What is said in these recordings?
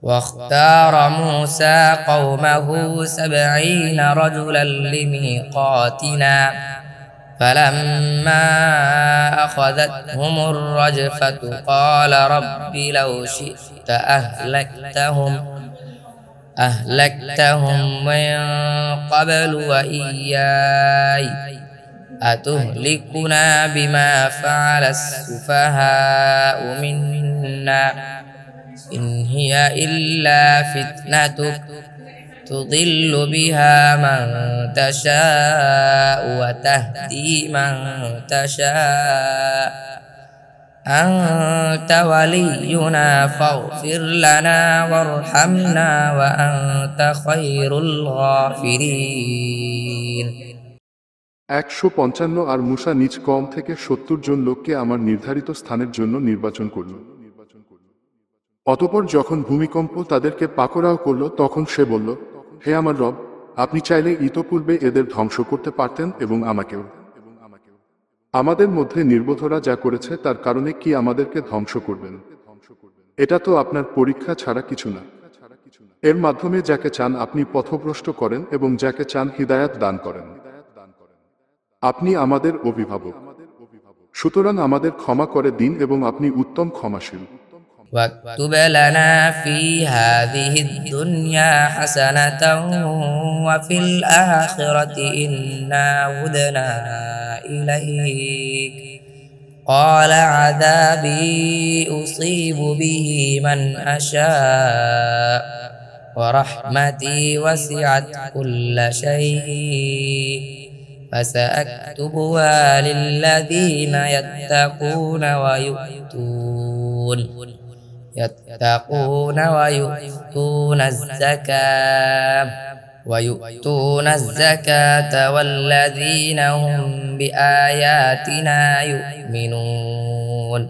واختار موسى قومه 70 رجلا لميقاتنا فلما أخذتهم الرجفة قال رب لو شئت أهلكتهم من قبل وإياي أتهلكنا بما فعل السفهاء منا إن هي إلا فتنتك تضل بها من تشاء وتهدي من تشاء أنت ولينا فاغفر لنا وارحمنا وأنت خير الغافرين 155 আর মূসা নিজ কওম থেকে 70 জন লোককে আমার নির্ধারিত স্থানের জন্য নির্বাচন করল। অতঃপর যখন ভূমিকম্প তাদেরকে পাকড়াও করল তখন সে বলল, হে আমার রব, আপনি চাইলে ইতোপূর্বে এদের ধ্বংস করতে পারতেন এবং আমাকেও। আমাদের মধ্যে নির্বোধরা যা করেছে তার কারণে কি আমাদেরকে ধ্বংস করবেন? এটা তো আপনার পরীক্ষা ছাড়া কিছু না। এর মাধ্যমে যাকে চান আপনি পথভ্রষ্ট করেন এবং যাকে চান হিদায়াত দান করেন। আপনি আমাদের অভিভাবক, সুতরাং আমাদের ক্ষমা করে দিন এবং আপনি উত্তম ক্ষমাশীল। واكتب لنا في هذه الدنيا حسنة وفي الآخرة إنا هدنا إليك قال عذابي أصيب به من أشاء ورحمتي وسعت كل شيء فسأكتبها للذين يتقون ويؤتون الزكاة والذين هم بآياتنا يؤمنون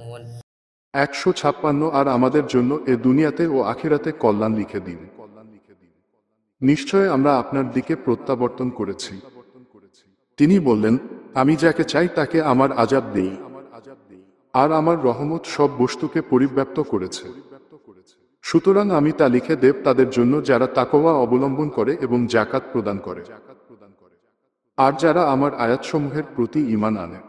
156 আর আমাদের জন্য এ দুনিয়াতে ও আখিরাতে কল্যাণ লিখে দিন। নিশ্চয় আমরা আপনার দিকে প্রত্যাবর্তন করেছি। তিনি বললেন, আমি যাকে চাই তাকে আমার আযাব দেই, আর আমার রহমত সব বস্তুকে পরিব্যাপ্ত করেছে। সুতরাং আমি তা লিখে দেব তাদের জন্য যারা তাকওয়া অবলম্বন করে এবং যাকাত প্রদান করে, আর যারা আমার আয়াতসমূহের প্রতি ঈমান আনে।